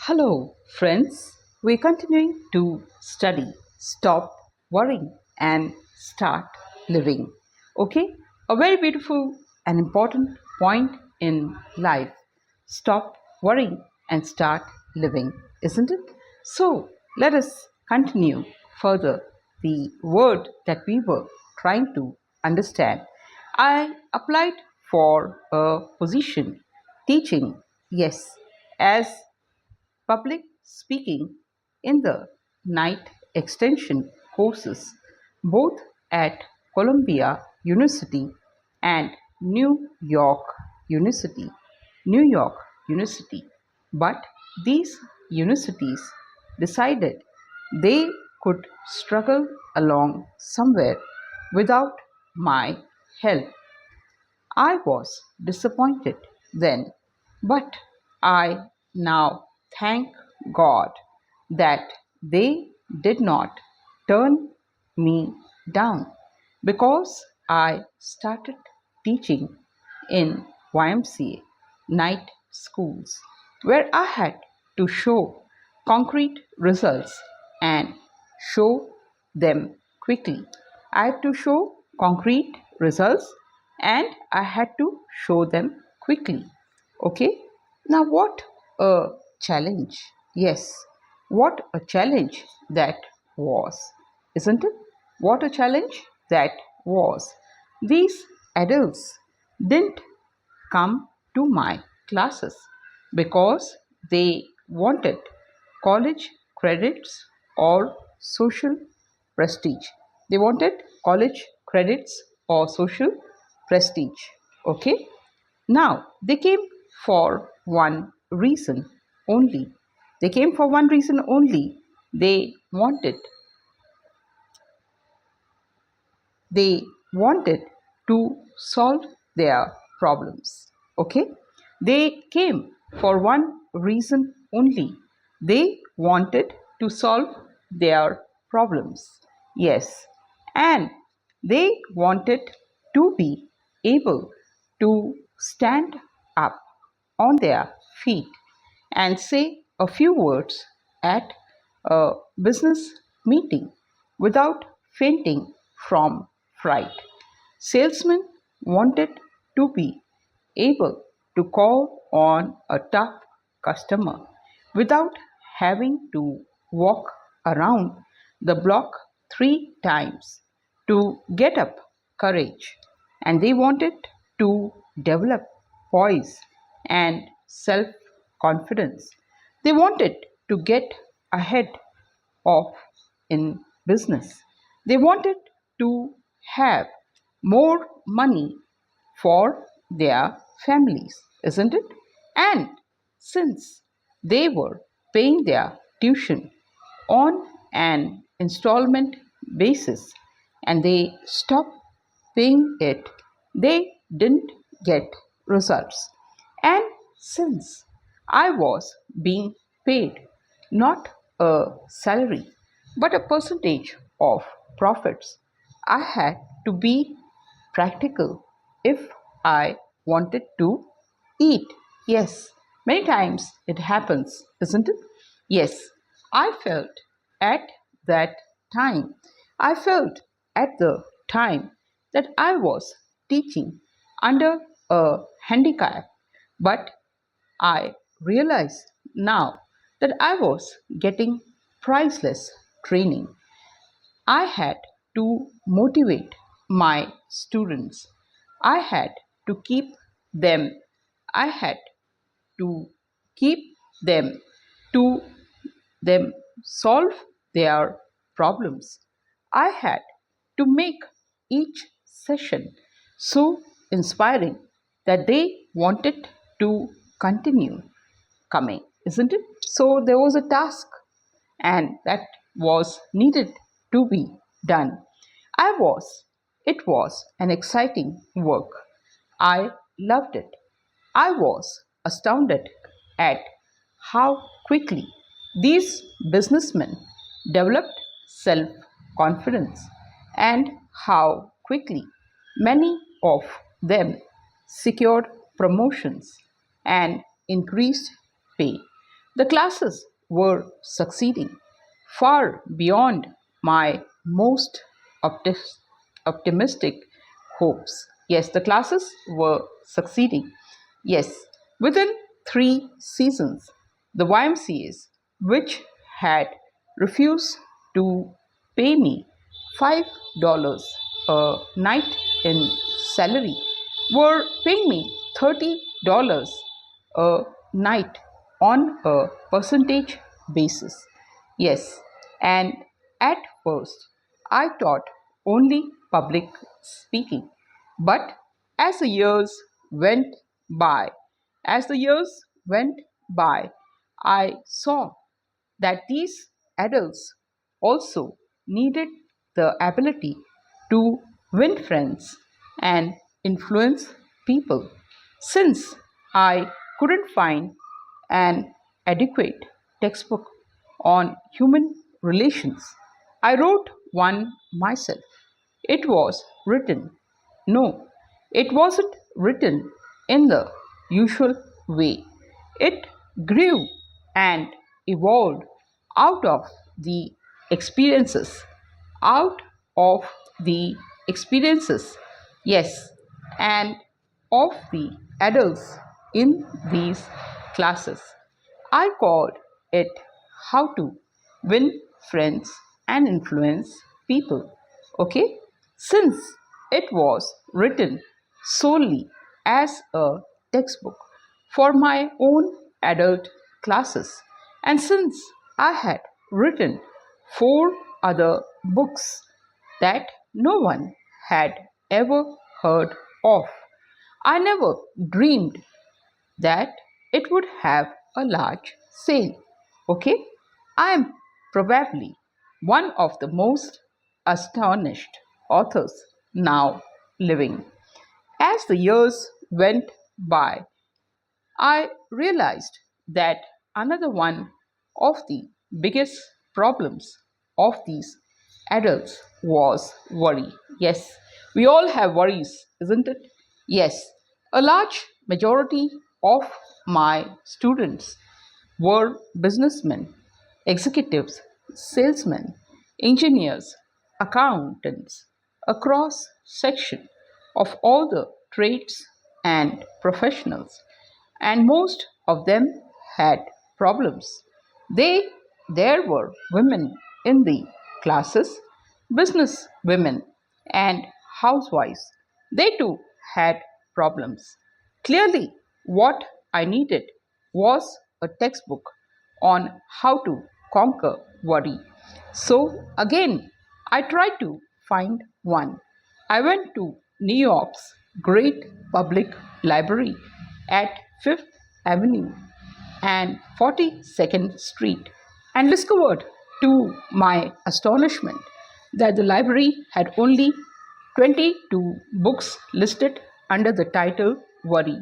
Hello, friends. We're continuing to study Stop Worrying and Start Living. Okay, a very beautiful and important point in life. Stop worrying and start living, isn't it? So, let us continue further the word that we were trying to understand. I applied for a position teaching, yes, as public speaking in the night extension courses, both at Columbia University and University, New York University. But these universities decided they could struggle along somewhere without my help. I was disappointed then, but I now thank God that they did not turn me down because I started teaching in YMCA night schools where I had to show concrete results and show them quickly. I had to show concrete results and I had to show them quickly. Okay, now what a challenge! Yes, what a challenge that was, isn't it? What a challenge that was. These adults didn't come to my classes because they wanted college credits or social prestige. They wanted college credits or social prestige. Okay. Now they came for one reason only. They came for one reason only. They wanted they wanted to solve their problems. Okay, they came for one reason only. They wanted to solve their problems. Yes, and they wanted to be able to stand up on their feet and say a few words at a business meeting without fainting from fright. Salesmen wanted to be able to call on a tough customer without having to walk around the block 3 times to get up courage. And they wanted to develop poise and self confidence. They wanted to get ahead of in business. They wanted to have more money for their families, isn't it? And since they were paying their tuition on an installment basis and they stopped paying it, they didn't get results. And since I was being paid not a salary but a percentage of profits, I had to be practical if I wanted to eat. Yes, many times it happens, isn't it? Yes, I felt at that time, I felt at the time that I was teaching under a handicap, but I realize now that I was getting priceless training. I had to motivate my students. I had to keep them, I had to keep them to them solve their problems. I had to make each session so inspiring that they wanted to continue coming, isn't it? So there was a task and that was needed to be done. It was an exciting work. I loved it. I was astounded at how quickly these businessmen developed self confidence and how quickly many of them secured promotions and increased pay. The classes were succeeding far beyond my most optis- optimistic hopes. Yes, the classes were succeeding. Yes, within 3 seasons, the YMCAs, which had refused to pay me $5 a night in salary, were paying me $30 a night on a percentage basis. Yes, and at first I taught only public speaking. But as the years went by, as the years went by, I saw that these adults also needed the ability to win friends and influence people. Since I couldn't find an adequate textbook on human relations, I wrote one myself. It was written. No, it wasn't written in the usual way. It grew and evolved out of the experiences, out of the experiences, yes, and of the adults in these classes. I called it How to Win Friends and Influence People. Okay? Since it was written solely as a textbook for my own adult classes, and since I had written 4 other books that no one had ever heard of, I never dreamed that it would have a large sale. Okay? I am probably one of the most astonished authors now living. As the years went by, I realized that another one of the biggest problems of these adults was worry. Yes, we all have worries, isn't it? Yes, a large majority of my students were businessmen, executives, salesmen, engineers, accountants, a cross section of all the trades and professionals, and most of them had problems. They there were women in the classes, business women and housewives. They too had problems. Clearly, what I needed was a textbook on how to conquer worry. So again, I tried to find one. I went to New York's great public library at Fifth Avenue and 42nd Street and discovered, to my astonishment, that the library had only 22 books listed under the title Worry.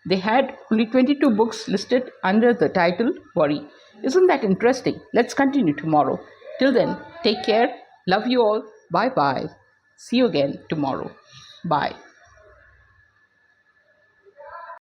They had only 22 books listed under the title Worry. Isn't that interesting? Let's continue tomorrow. Till then, take care. Love you all. Bye bye. See you again tomorrow. Bye.